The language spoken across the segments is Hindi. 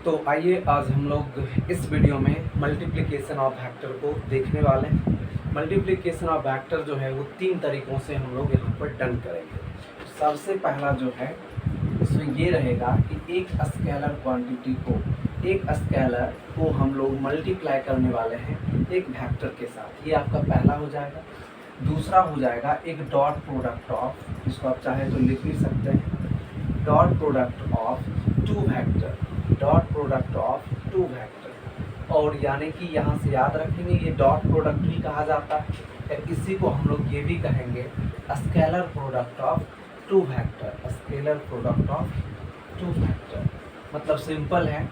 तो आइए आज हम लोग इस वीडियो में मल्टीप्लिकेशन ऑफ वेक्टर को देखने वाले हैं। मल्टीप्लिकेशन ऑफ वेक्टर जो है वो 3 तरीक़ों से हम लोग यहाँ पर डन करेंगे। सबसे पहला जो है इसमें ये रहेगा कि एक स्केलर क्वांटिटी को स्केलर को हम लोग मल्टीप्लाई करने वाले हैं एक वेक्टर के साथ। ये आपका पहला हो जाएगा। दूसरा हो जाएगा एक डॉट प्रोडक्ट ऑफ, इसको आप चाहे तो लिख भी सकते हैं, dot product of two vector, dot product of two vector. और यानी कि यहाँ से याद रखेंगे ये डॉट प्रोडक्ट भी कहा जाता है, या इसी को हम लोग ये भी कहेंगे scalar product of two vector, scalar product of two vector. मतलब सिंपल है,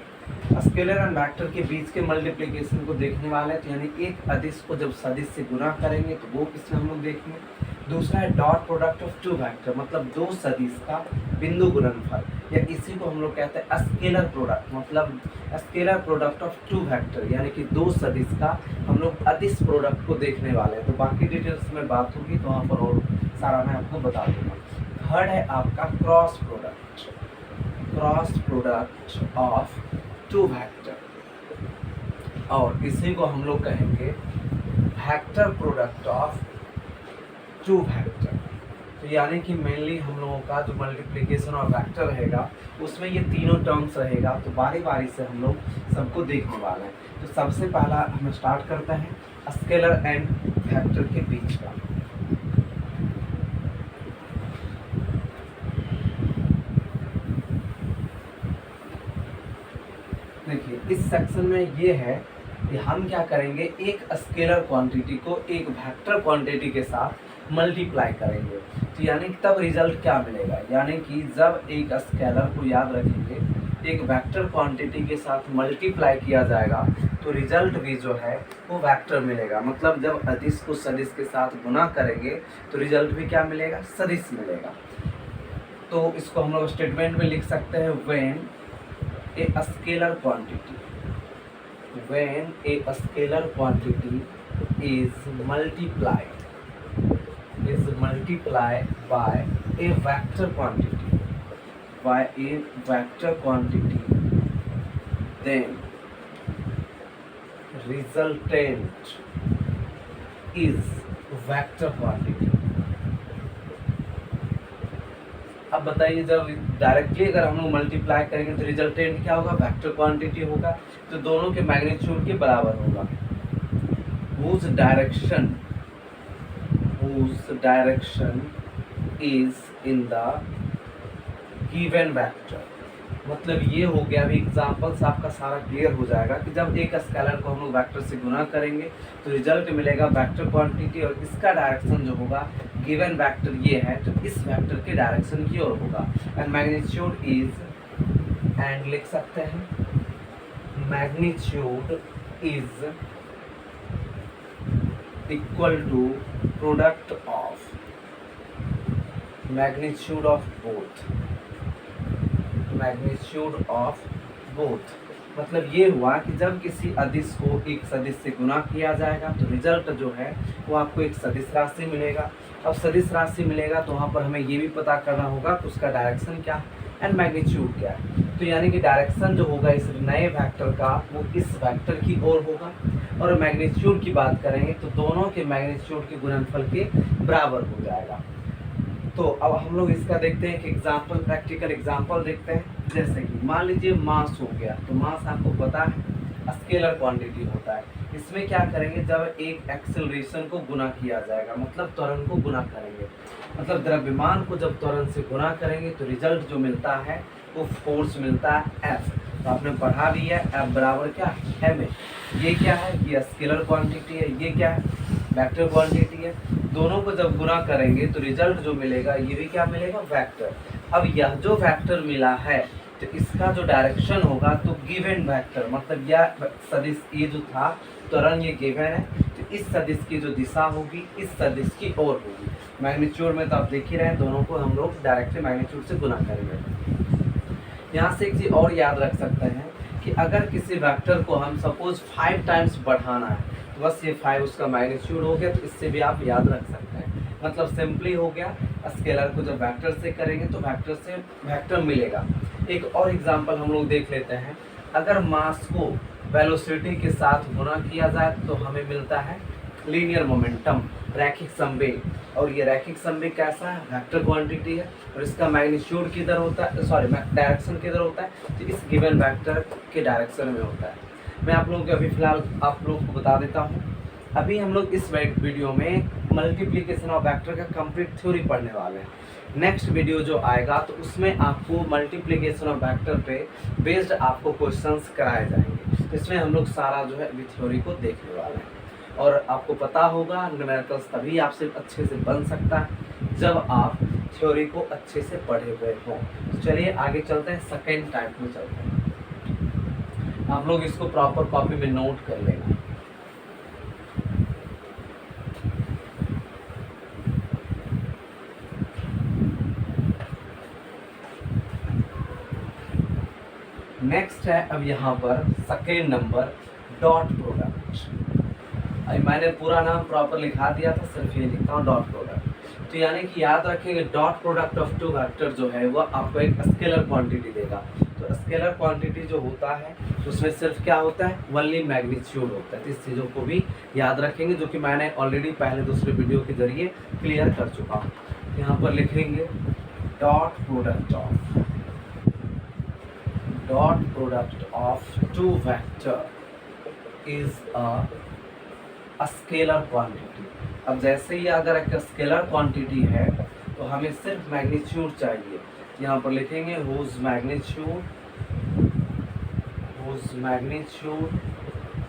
स्केलर एंड वेक्टर के बीच के मल्टीप्लिकेशन को देखने वाले हैं। तो यानी एक अदिश को जब सदिश से गुना करेंगे तो वो किसमें हम लोग देखेंगे। दूसरा है dot product of two vector, मतलब दो सदिश का बिंदु गुणनफल, या इसी को हम लोग कहते हैं स्केलर प्रोडक्ट, मतलब scalar product of two vector, यानी कि दो सदिश का हम लोग अदिश प्रोडक्ट को देखने वाले हैं। तो बाकी डिटेल्स में बात होगी तो वहाँ पर और सारा मैं आपको बता दूंगा। थर्ड है आपका cross product, cross product of two vector, और इसी को हम लोग कहेंगे vector product of two vector. तो यानी कि मेनली हम लोगों का जो मल्टीप्लिकेशन ऑफ वेक्टर रहेगा उसमें ये तीनों टर्म्स रहेगा। तो बारी बारी से हम लोग सबको देखने वाले हैं। तो सबसे पहला हम स्टार्ट करते हैं स्केलर एंड वेक्टर के बीच का। देखिए इस सेक्शन में ये है कि हम क्या करेंगे, एक स्केलर क्वांटिटी को एक वेक्टर क्वांटिटी के साथ मल्टीप्लाई करेंगे। तो यानी कि तब रिजल्ट क्या मिलेगा, यानी कि जब एक स्केलर को याद रखेंगे एक वेक्टर क्वांटिटी के साथ मल्टीप्लाई किया जाएगा तो रिजल्ट भी जो है वो वेक्टर मिलेगा। मतलब जब अदिश को सदिश के साथ गुना करेंगे तो रिजल्ट भी क्या मिलेगा, सदिश मिलेगा। तो इसको हम लोग स्टेटमेंट में लिख सकते हैं when a scalar quantity, when a scalar quantity is multiplied by a vector quantity, then resultant is vector quantity। अब बताइए जब डायरेक्टली अगर हम लोग मल्टीप्लाई करेंगे तो रिजल्टेंट क्या होगा, वेक्टर क्वांटिटी होगा। तो दोनों के मैग्नीट्यूड के बराबर होगा। whose direction is in the given vector। मतलब ये हो गया। अभी एग्जांपल्स आपका सारा क्लियर हो जाएगा कि जब एक स्केलर को हम लोग वेक्टर से गुना करेंगे तो रिजल्ट मिलेगा वेक्टर क्वांटिटी, और इसका डायरेक्शन जो होगा गिवन वेक्टर ये है तो इस वेक्टर के डायरेक्शन की ओर होगा। एंड मैग्नीट्यूड इज, एंड लिख सकते हैं magnitude is equal to product of magnitude of both, magnitude of both. मतलब ये हुआ कि जब किसी अदिश को एक सदिश से गुना किया जाएगा तो रिजल्ट जो है वो आपको एक सदिश राशि मिलेगा। अब सदिश राशि मिलेगा तो वहाँ पर हमें ये भी पता करना होगा कि उसका डायरेक्शन क्या है एंड मैग्नीट्यूड क्या है। तो यानी कि डायरेक्शन जो होगा इस नए वेक्टर का वो इस वेक्टर की ओर होगा, और मैग्नीट्यूड की बात करेंगे तो दोनों के मैग्नीट्यूड के गुणनफल के बराबर हो जाएगा। तो अब हम लोग इसका देखते हैं कि एग्जाम्पल, प्रैक्टिकल एग्जाम्पल देखते हैं। जैसे कि मान लीजिए मास हो गया, तो मास आपको पता है स्केलर क्वांटिटी होता है। इसमें क्या करेंगे, जब एक एक्सेलरेशन को गुना किया जाएगा, मतलब त्वरण को गुना करेंगे, मतलब द्रव्यमान को जब त्वरण से गुना करेंगे तो रिजल्ट जो मिलता है वो फोर्स मिलता है F। तो आपने पढ़ा भी है F बराबर क्या है ma। ये क्या है, ये स्केलर क्वांटिटी है, ये क्या है वेक्टर क्वांटिटी है। दोनों को जब गुना करेंगे तो रिजल्ट जो मिलेगा ये भी क्या मिलेगा, वेक्टर। अब यह जो वेक्टर मिला है तो इसका जो डायरेक्शन होगा तो गिवन वेक्टर, मतलब यह सदिश ये जो था त्वरण ये गिवन है तो इस सदिश की जो दिशा होगी इस सदिश की ओर होगी। मैग्नीट्यूड में तो आप देख ही रहे हैं, दोनों को हम लोग डायरेक्टली मैग्नीट्यूड से गुना करेंगे। यहाँ से एक चीज़ और याद रख सकते हैं कि अगर किसी वेक्टर को हम सपोज 5 टाइम्स बढ़ाना है तो बस ये 5 उसका मैग्नीट्यूड हो गया। तो इससे भी आप याद रख सकते हैं, मतलब सिंपली हो गया स्केलर को जब वेक्टर से करेंगे तो वेक्टर से वेक्टर मिलेगा। एक और एग्जांपल हम लोग देख लेते हैं। अगर मास को वेलोसिटी के साथ गुणा किया जाए तो हमें मिलता है लीनियर मोमेंटम, रैखिक संवेग। और ये रैखिक संवेग कैसा है, वेक्टर क्वांटिटी है और इसका मैग्नीट्यूड किधर होता है, सॉरी डायरेक्शन किधर होता है, तो इस गिवन वेक्टर के डायरेक्शन में होता है। मैं आप लोगों को अभी फिलहाल आप लोगों को बता देता हूँ। अभी हम लोग इस वीडियो में मल्टीप्लिकेशन ऑफ वेक्टर का कंप्लीट थ्योरी पढ़ने वाले हैं। नेक्स्ट वीडियो जो आएगा तो उसमें आपको मल्टीप्लिकेशन ऑफ वेक्टर पे बेस्ड आपको क्वेश्चंस कराए जाएंगे। तो इसमें हम लोग सारा जो है अभी थ्योरी को देखने वाले हैं। और आपको पता होगा न्यूमेरिकल्स तभी आपसे अच्छे से बन सकता है जब आप थ्योरी को अच्छे से पढ़े हुए हों। तो चलिए आगे चलते हैं, सेकेंड टाइप में चलते हैं। आप लोग इसको प्रॉपर कॉपी में नोट कर लेना। नेक्स्ट है अब यहाँ पर सेकेंड नंबर डॉट प्रोडक्ट। मैंने पूरा नाम प्रॉपर लिखा दिया था, सिर्फ ये लिखता हूँ डॉट प्रोडक्ट। तो यानी कि याद रखेंगे dot product of two vector जो है वो आपको एक स्केलर क्वांटिटी देगा। तो स्केलर क्वांटिटी जो होता है उसमें सिर्फ क्या होता है, ओनली मैग्नीट्यूड होता है। तो इस चीज़ों को भी याद रखेंगे जो कि मैंने ऑलरेडी पहले दूसरे वीडियो के जरिए क्लियर कर चुका हूँ। यहाँ पर लिखेंगे dot product of two vector is a scalar quantity. अब जैसे ही अगर एक स्केलर क्वांटिटी है तो हमें सिर्फ मैग्नीट्यूड चाहिए। यहाँ पर लिखेंगे whose magnitude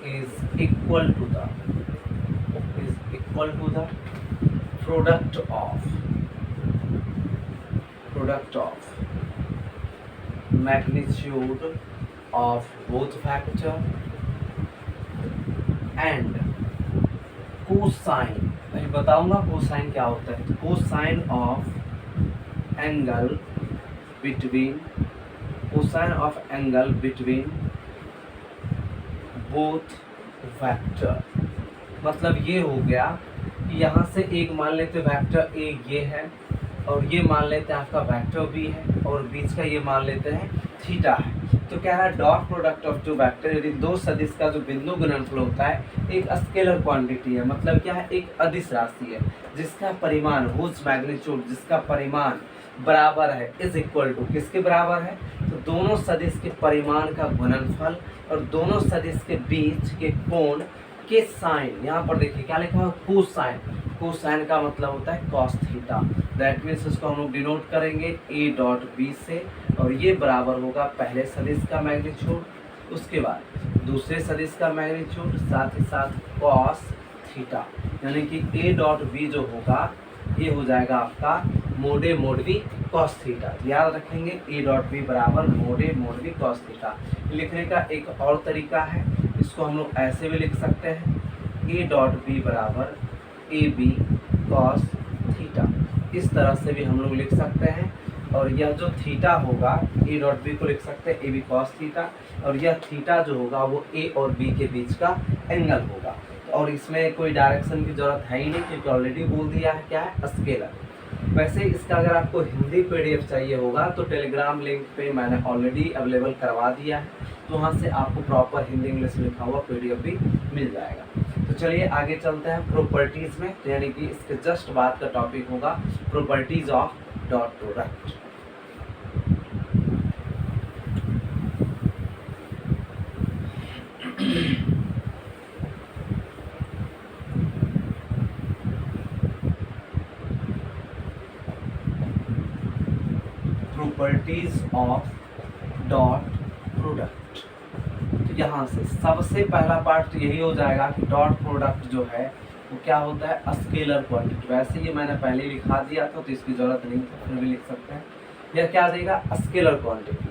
is equal to the product of magnitude of both vector and cosine. मैं बताऊंगा कोसाइन क्या होता है। Cosine of angle between both vector. मतलब ये हो गया कि यहाँ से एक मान लेते वेक्टर ए ये है और ये मान लेते हैं आपका वेक्टर बी है और बीच का ये मान लेते हैं थीटा है। तो क्या है, dot product of two vector यदि दो सदिश का जो बिंदु गुणनफल होता है एक स्केलर क्वांटिटी है। मतलब क्या है, एक अदिश राशि है जिसका परिमाण whose मैग्नीट्यूड जिसका परिमाण बराबर है इज इक्वल टू किसके बराबर है, तो दोनों सदिश के परिमाण का गुणनफल और दोनों सदिश के बीच के कोण के साइन। यहाँ पर देखिए क्या लिखा है, कोसाइन। कोसाइन का मतलब होता है कॉस थीटा। दैट मीन्स इसको हम लोग डिनोट करेंगे ए डॉट बी से और ये बराबर होगा पहले सदिश का मैग्नीट्यूड, उसके बाद दूसरे सदिश का मैग्नीट्यूड, साथ ही साथ कॉस थीटा। यानी कि ए डॉट बी जो होगा ये हो जाएगा आपका mod A mod B cos theta. याद रखेंगे ए डॉट बी बराबर mod A mod B cos theta. लिखने का एक और तरीका है, इसको हम लोग ऐसे भी लिख सकते हैं ए डॉट बी बराबर ए बी कॉस थीटा। इस तरह से भी हम लोग लिख सकते हैं। और यह जो थीटा होगा ए डॉट बी को लिख सकते हैं ए बी कॉस थीटा और यह थीटा जो होगा वो ए और बी के बीच का एंगल होगा। और इसमें कोई डायरेक्शन की जरूरत है ही नहीं क्योंकि ऑलरेडी बोल दिया है क्या है, स्केलर। वैसे इसका अगर आपको हिंदी पीडीएफ चाहिए होगा तो टेलीग्राम लिंक पे मैंने ऑलरेडी अवेलेबल करवा दिया है, तो वहाँ से आपको प्रॉपर हिंदी इंग्लिश लिखा हुआ पीडीएफ भी मिल जाएगा। तो चलिए आगे चलते हैं प्रॉपर्टीज़ में। तो यानी कि इसके जस्ट बाद का टॉपिक होगा properties of dot product. Properties of dot product. तो यहाँ से सबसे पहला पार्ट तो यही हो जाएगा कि डॉट प्रोडक्ट जो है वो क्या होता है, स्केलर क्वांटिटी। वैसे ये मैंने पहले ही लिखा दिया था तो इसकी ज़रूरत नहीं है, फिर भी लिख सकते हैं। यह क्या देगा, स्केलर क्वांटिटी।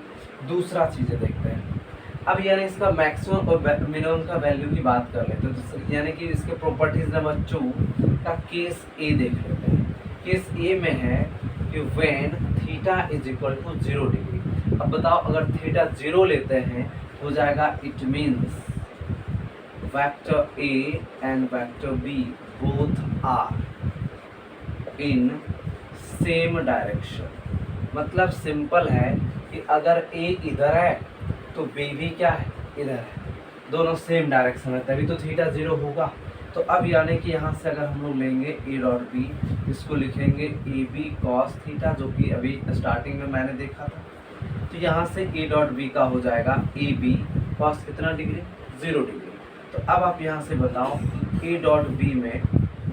दूसरा चीज़ें देखते हैं अब, यानी इसका मैक्सिमम और मिनिमम का वैल्यू की बात कर लेते हैं। तो यानी कि इसके प्रॉपर्टीज नंबर 2 का केस ए देख लेते हैं। केस ए में है कि when theta is equal to 0 डिग्री। अब बताओ अगर थीटा 0 लेते हैं हो जाएगा, it means vector A and vector B both are in same direction. मतलब सिंपल है कि अगर ए इधर है तो बी भी क्या है, इधर है, दोनों सेम डायरेक्शन में, तभी तो थीटा 0 होगा। तो अब यानी कि यहाँ से अगर हम लोग लेंगे ए डॉट बी, इसको लिखेंगे ए बी कॉस थीटा, जो कि अभी स्टार्टिंग में मैंने देखा था। तो यहाँ से ए डॉट बी का हो जाएगा ए बी कॉस कितना डिग्री, 0 डिग्री। तो अब आप यहाँ से बताओ ए डॉट बी में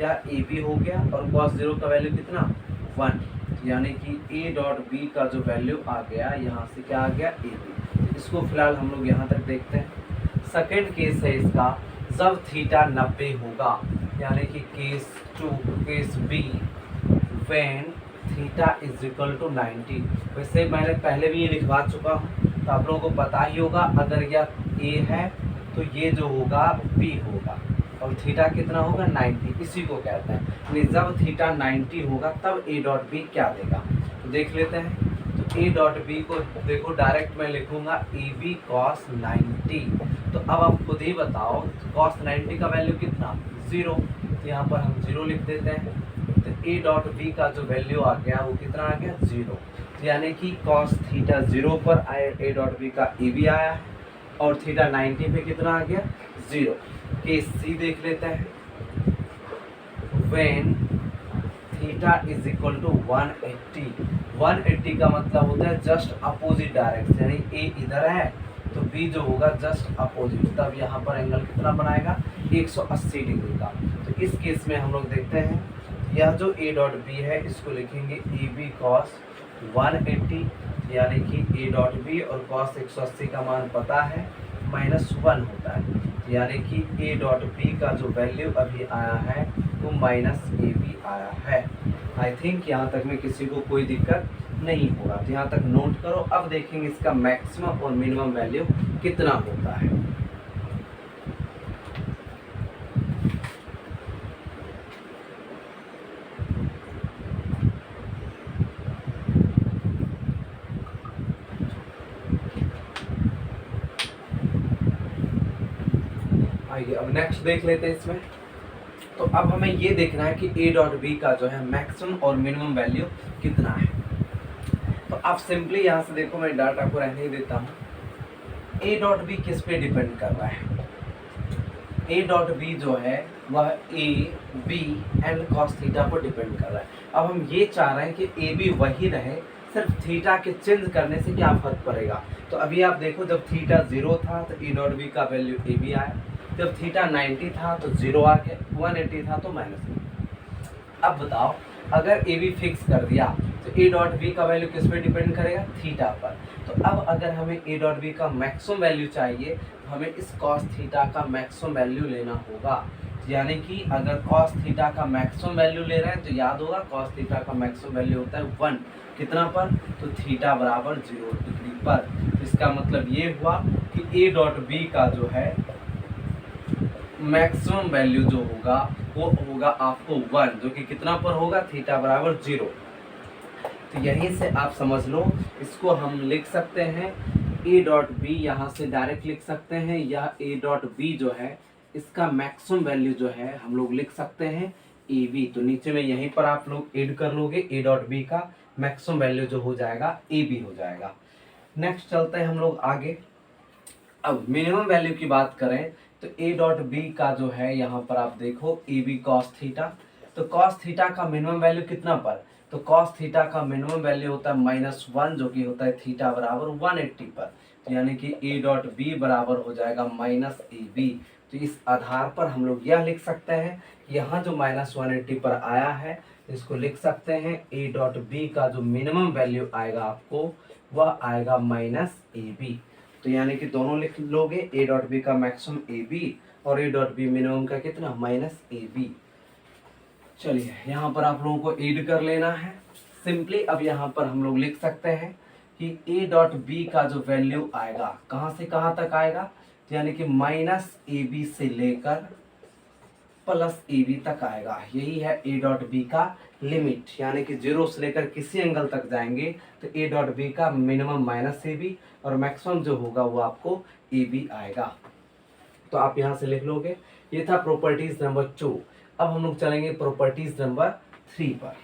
या ए बी हो गया और कॉस 0 का वैल्यू कितना, 1, यानी कि ए डॉट बी का जो वैल्यू आ गया यहाँ से क्या आ गया, ए बी। तो इसको फिलहाल हम लोग यहाँ तक देखते हैं। सेकेंड केस है इसका, जब थीटा 90 होगा, यानी कि case B when theta is equal to 90। वैसे मैंने पहले भी ये लिखवा चुका हूँ, तो आप लोगों को पता ही होगा, अगर यह ए है तो ये जो होगा बी होगा, और थीटा कितना होगा, 90, इसी को कहते हैं। यानी जब थीटा 90 होगा तब ए डॉट बी क्या देगा, तो देख लेते हैं। तो ए डॉट बी को देखो डायरेक्ट मैं लिखूंगा ए बी कॉस 90। तो अब आप खुद ही बताओ कॉस 90 का वैल्यू कितना, 0, तो यहाँ पर हम 0 लिख देते हैं। तो ए डॉट बी का जो वैल्यू आ गया वो कितना आ गया, 0। तो यानी कि कॉस थीटा 0 पर आए ए डॉट बी का ए बी आया है, और थीटा 90 पे कितना आ गया, 0। केस सी देख लेते हैं, when theta is equal to 180। 180 का मतलब होता है जस्ट अपोजिट डायरेक्शन, यानी ए इधर है तो बी जो होगा जस्ट अपोजिट, तब यहाँ पर एंगल कितना बनाएगा, 180 डिग्री का। तो इस केस में हम लोग देखते हैं, यह जो ए डॉट बी है इसको लिखेंगे ए बी कॉस 180, यानी कि ए डॉट बी और कॉस 180 का मान पता है, -1 होता है, यानी कि ए डॉट बी का जो वैल्यू अभी आया है वो -AB आया है। आई थिंक यहाँ तक में किसी को कोई दिक्कत नहीं होगा, तो यहाँ तक नोट करो। अब देखेंगे इसका मैक्सिमम और मिनिमम वैल्यू कितना होता है। आइए अब नेक्स्ट देख लेते हैं इसमें। तो अब हमें ये देखना है कि ए डॉट बी का जो है मैक्सिमम और मिनिमम वैल्यू कितना है। तो आप सिंपली यहाँ से देखो, मैं डाटा को रहने ही देता हूँ। ए डॉट बी किस पे डिपेंड कर रहा है, ए डॉट बी जो है वह A B and cos theta पर डिपेंड कर रहा है। अब हम ये चाह रहे हैं कि ए बी वही रहे, सिर्फ थीटा के चेंज करने से क्या फर्क पड़ेगा। तो अभी आप देखो, जब थीटा 0 था तो ए डॉट बी का वैल्यू ए बी आया, जब थीटा 90 था तो 0 आ गया, 180 था तो -1। अब बताओ, अगर ए बी फिक्स कर दिया तो ए डॉट बी का वैल्यू किस पे डिपेंड करेगा, थीटा पर। तो अब अगर हमें ए डॉट बी का मैक्सिमम वैल्यू चाहिए तो हमें इस कॉस थीटा का मैक्सिमम वैल्यू लेना होगा। यानी कि अगर कॉस थीटा का मैक्सिमम वैल्यू ले रहे हैं तो याद होगा कॉस थीटा का मैक्सिमम वैल्यू होता है 1, कितना पर, तो थीटा बराबर 0 डिग्री पर। तो इसका मतलब ये हुआ कि ए डॉट बी का जो है मैक्सिमम वैल्यू जो होगा वो होगा आपको 1, जो कि कितना पर होगा, थीटा बराबर 0। तो यहीं से आप समझ लो, इसको हम लिख सकते हैं ए डॉट बी, यहाँ से डायरेक्ट लिख सकते हैं, या ए डॉट बी जो है इसका मैक्सिमम वैल्यू जो है हम लोग लिख सकते हैं ए बी। तो नीचे में यहीं पर आप लोग ऐड कर लोगे, ए डॉट बी का मैक्सिमम वैल्यू जो हो जाएगा ए बी हो जाएगा। नेक्स्ट चलते हैं हम लोग आगे। अब मिनिमम वैल्यू की बात करें तो ए डॉट बी का जो है यहाँ पर आप देखो ए बी कॉस थीटा, तो कॉस थीटा का मिनिमम वैल्यू कितना पर, तो कॉस थीटा का मिनिमम वैल्यू होता है -1, जो कि होता है थीटा बराबर 180 पर। तो यानी कि ए डॉट बी बराबर हो जाएगा -AB। तो इस आधार पर हम लोग यह लिख सकते हैं, यहाँ जो -180 पर आया है इसको लिख सकते हैं ए डॉट बी का जो मिनिमम वैल्यू आएगा आपको वह आएगा -AB। तो यानी कि दोनों लिख लोगे, ए डॉट बी का मैक्सिमम AB और ए डॉट बी मिनिमम का कितना, -AB। चलिए यहाँ पर आप लोगों को ऐड कर लेना है सिंपली। अब यहाँ पर हम लोग लिख सकते हैं कि ए डॉट बी का जो वैल्यू आएगा कहाँ से कहाँ तक आएगा, तो यानी कि -AB से लेकर +AB तक आएगा। यही है ए डॉट बी का लिमिट, यानी कि 0 से लेकर किसी एंगल तक जाएंगे तो ए डॉट बी का मिनिमम -AB और मैक्सिमम जो होगा वो आपको AB आएगा। तो आप यहाँ से लिख लोगे। ये था प्रॉपर्टीज नंबर 2। अब हम लोग चलेंगे प्रॉपर्टीज नंबर 3 पर।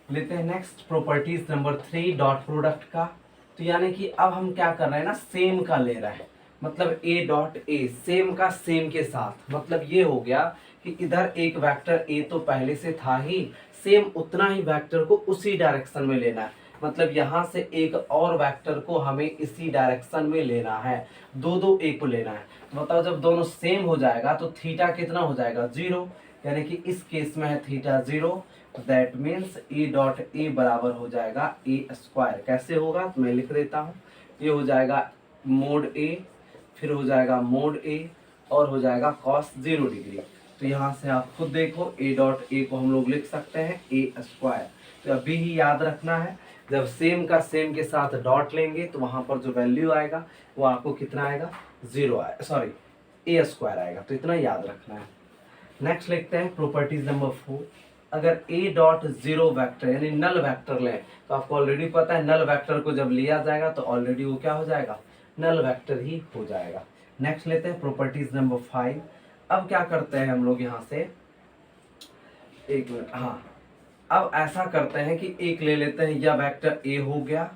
लेते हैं next properties number 3 dot product का। तो यानी कि अब हम क्या कर रहे हैं ना, सेम का ले रहे हैं, मतलब ए डॉट ए सेम का सेम के साथ, मतलब ये हो गया कि इधर एक वेक्टर ए तो पहले से था ही, सेम उतना ही वेक्टर को उसी डायरेक्शन में लेना है, मतलब यहाँ से एक और वेक्टर को हमें इसी डायरेक्शन में लेना है, दो दो ए को लेना है। तो बताओ जब दोनों सेम हो जाएगा तो थीटा कितना हो जाएगा, 0, यानी कि इस केस में है theta 0, that means A dot A बराबर हो जाएगा ए स्क्वायर। कैसे होगा तो मैं लिख देता हूँ, ये हो जाएगा मोड ए, फिर हो जाएगा मोड ए और हो जाएगा कॉस 0 डिग्री। तो यहाँ से आप खुद देखो ए डॉट ए को हम लोग लिख सकते हैं ए स्क्वायर। तो अभी ही याद रखना है, जब सेम का सेम के साथ डॉट लेंगे तो वहाँ पर जो वैल्यू आएगा वो आपको कितना आएगा, 0 आएगा, सॉरी ए स्क्वायर आएगा। तो इतना याद रखना है। नेक्स्ट लिखते हैं प्रॉपर्टीज नंबर 4। अगर ए डॉट 0 वैक्टर यानी नल वैक्टर लें तो आपको ऑलरेडी पता है नल वैक्टर को जब लिया जाएगा तो ऑलरेडी वो क्या हो जाएगा, नल वेक्टर ही हो जाएगा। नेक्स्ट लेते हैं प्रॉपर्टीज नंबर 5। अब क्या करते हैं हम लोग यहाँ से, एक मिनट, हाँ, अब ऐसा करते हैं कि एक ले लेते हैं, यह वेक्टर ए हो गया,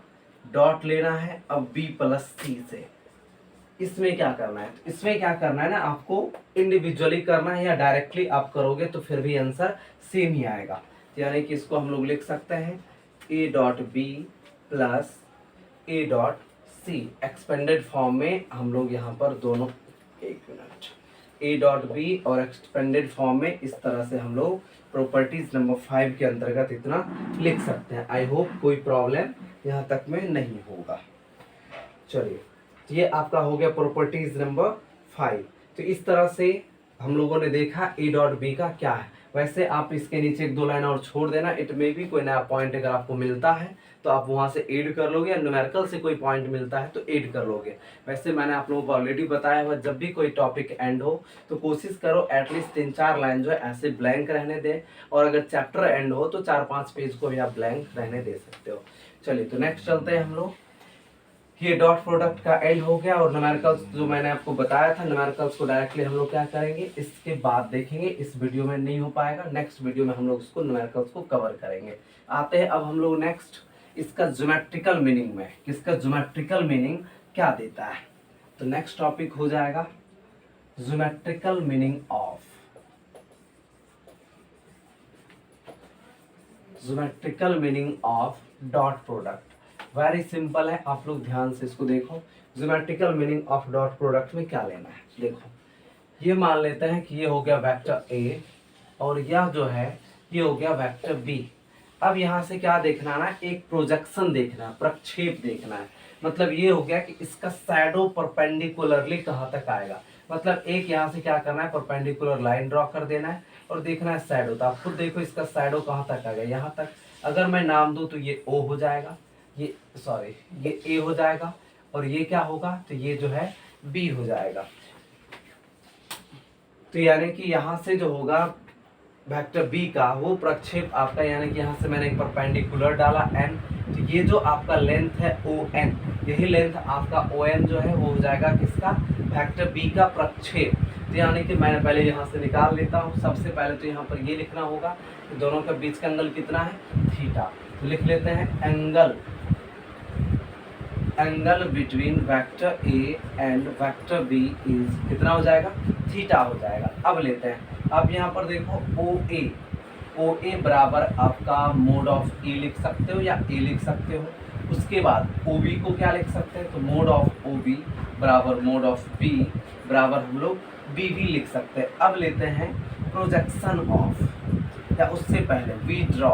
डॉट लेना है अब बी प्लस सी से। इसमें क्या करना है, इसमें क्या करना है ना, आपको इंडिविजुअली करना है या डायरेक्टली आप करोगे तो फिर भी आंसर सेम ही आएगा। यानी कि इसको हम लोग लिख सकते हैं A dot B plus A dot C. Expanded form में हम लोग यहाँ पर दोनों, एक मिनट, ए डॉट बी और एक्सपेंडेड फॉर्म में इस तरह से हम लोग प्रॉपर्टीज नंबर 5 के अंतर्गत इतना लिख सकते हैं। आई होप कोई प्रॉब्लम यहाँ तक में नहीं होगा। चलिए, तो ये आपका हो गया प्रॉपर्टीज नंबर 5। तो इस तरह से हम लोगों ने देखा ए डॉट बी का क्या है। वैसे आप इसके नीचे एक दो लाइन और छोड़ देना, इट में भी कोई नया पॉइंट अगर आपको मिलता है तो आप वहाँ से ऐड कर लोगे, या न्यूमेरिकल से कोई पॉइंट मिलता है तो ऐड कर लोगे। वैसे मैंने आप लोगों को ऑलरेडी बताया हुआ, जब भी कोई टॉपिक एंड हो तो कोशिश करो एटलीस्ट 3-4 लाइन जो है ऐसे ब्लैंक रहने दें, और अगर चैप्टर एंड हो तो 4-5 पेज को भी आप ब्लैंक रहने दे सकते हो। चलिए, तो नेक्स्ट चलते हैं हम लोग। ये डॉट प्रोडक्ट का एंड हो गया, और न्यूमेरिकल्स जो मैंने आपको बताया था, न्यूमेरिकल्स को डायरेक्टली हम लोग क्या करेंगे इसके बाद देखेंगे, इस वीडियो में नहीं हो पाएगा, नेक्स्ट वीडियो में हम लोग इसको न्यूमेरिकल्स को कवर करेंगे। आते हैं अब हम लोग नेक्स्ट इसका ज्योमेट्रिकल मीनिंग में, इसका ज्योमेट्रिकल मीनिंग क्या देता है। तो नेक्स्ट टॉपिक हो जाएगा geometrical meaning of, geometrical meaning of dot product. Very simple है, आप लोग ध्यान से इसको देखो। Geometrical meaning of dot product में क्या लेना है, देखो ये मान लेते हैं कि ये हो गया वेक्टर ए और यह जो है ये हो गया वेक्टर बी। अब यहाँ से क्या देखना ना, एक प्रोजेक्शन देखना है, प्रक्षेप देखना है। मतलब ये हो गया कि इसका शैडो परपेंडिकुलरली कहाँ तक आएगा, मतलब एक यहाँ से क्या करना है, परपेंडिकुलर लाइन ड्रॉ कर देना है और देखना है शैडो। तो आप खुद देखो इसका शैडो कहाँ तक आएगा, यहाँ तक। अगर मैं नाम दूं तो ये ओ हो जाएगा, ये सॉरी ये ए हो जाएगा, और ये क्या होगा तो ये जो है बी हो जाएगा। तो यानी कि यहाँ से जो होगा वेक्टर बी का वो प्रक्षेप आपका, यानी कि यहाँ से मैंने एक परपेंडिकुलर डाला एन, तो ये जो आपका लेंथ है ओ एन, यही लेंथ आपका ओ एन जो है वो हो जाएगा किसका, वेक्टर बी का प्रक्षेप। तो यानी कि मैं पहले यहाँ से निकाल लेता हूँ। सबसे पहले तो यहाँ पर ये लिखना होगा कि दोनों के बीच का एंगल कितना है, थीटा। तो लिख लेते हैं angle between vector A and vector B is कितना हो जाएगा, थीटा हो जाएगा। अब लेते हैं, अब यहाँ पर देखो ओ ए बराबर आपका मोड ऑफ ए लिख सकते हो या ए लिख सकते हो। उसके बाद ओ बी को क्या लिख सकते हैं, तो मोड ऑफ ओ बी बराबर मोड ऑफ बी बराबर हम लोग बी भी लिख सकते हैं। अब लेते हैं प्रोजेक्शन ऑफ, या उससे पहले we draw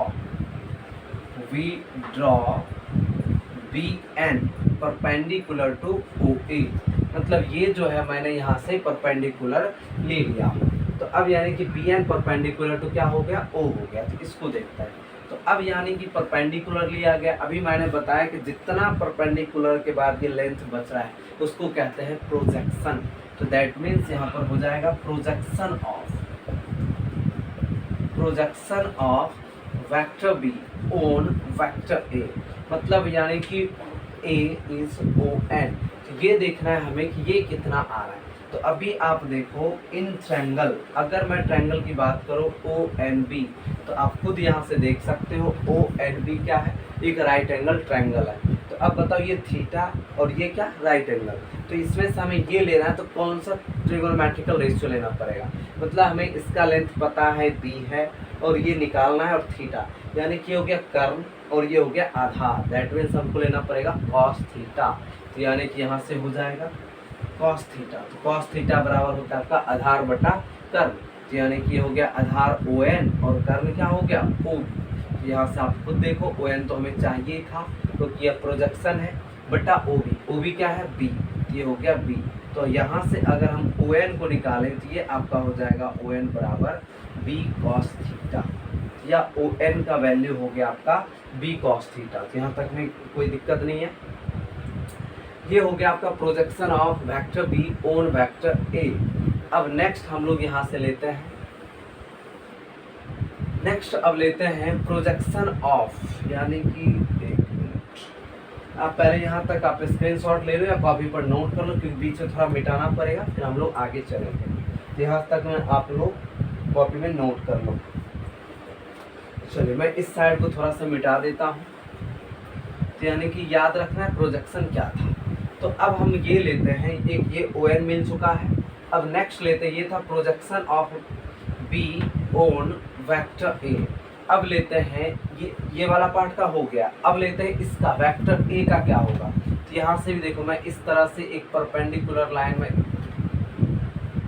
B N perpendicular to O A. मतलब ये जो है मैंने यहाँ से परपेंडिकुलर ले लिया। तो अब यानी कि बी एन परपेंडिकुलर टू क्या हो गया, ओ हो गया। तो इसको देखते हैं। तो अब यानी कि परपेंडिकुलर लिया गया। अभी मैंने बताया कि जितना परपेंडिकुलर के बाद ये लेंथ बच रहा है उसको कहते हैं प्रोजेक्शन। तो दैट मीन्स यहाँ पर हो जाएगा projection of vector B on vector A. मतलब यानी कि ए इज ओ एन। तो ये देखना है हमें कि ये कितना आ रहा है। तो अभी आप देखो इन ट्रायंगल, अगर मैं ट्रायंगल की बात करूँ ONB, तो आप खुद यहाँ से देख सकते हो ONB क्या है, एक राइट एंगल ट्रायंगल है। तो अब बताओ ये थीटा और ये क्या, राइट एंगल, तो इसमें से हमें ये लेना है, तो कौन सा ट्रिगोनोमेट्रिकल रेशियो लेना पड़ेगा, मतलब हमें इसका लेंथ पता है b है और ये निकालना है, और थीटा यानी कि हो गया कर्ण और ये हो गया आधार, दैट मीन्स हमको लेना पड़ेगा cos थीटा। तो यानी कि यहाँ से हो जाएगा cos थीटा, तो cos थीटा बराबर होता है आपका आधार बटा कर्ण, तो यानी कि ये हो गया आधार ON और कर्ण क्या हो गया OB। यहाँ से आप खुद देखो ON तो हमें चाहिए था क्योंकि तो यह प्रोजेक्शन है, बटा OB, OB क्या है B, ये हो गया B। तो यहाँ से अगर हम ON को निकालें तो ये आपका हो जाएगा ON बराबर B cos थीटा, या ON का वैल्यू हो गया आपका B cos थीटा। तो यहाँ तक में कोई दिक्कत नहीं है। ये हो गया आपका projection of vector B on vector A। अब नेक्स्ट हम लोग यहाँ से लेते हैं, नेक्स्ट अब लेते हैं प्रोजेक्शन ऑफ, यानी कि एक मिनट, आप पहले यहाँ तक आप स्क्रीनशॉट ले लो या कॉपी पर नोट कर लो, क्योंकि बीच में थोड़ा मिटाना पड़ेगा, फिर हम लोग आगे चलेंगे। यहाँ तक में आप लोग कॉपी में नोट कर लो। चलिए मैं इस साइड को थोड़ा सा मिटा देता हूँ, तो यानी कि याद रखना है प्रोजेक्शन क्या था। तो अब हम ये लेते हैं, एक ये ON मिल चुका है। अब नेक्स्ट लेते हैं, ये था projection of B on vector A। अब लेते हैं ये वाला पार्ट का हो गया, अब लेते हैं इसका वेक्टर A का क्या होगा। तो यहाँ से भी देखो मैं इस तरह से एक परपेंडिकुलर लाइन में,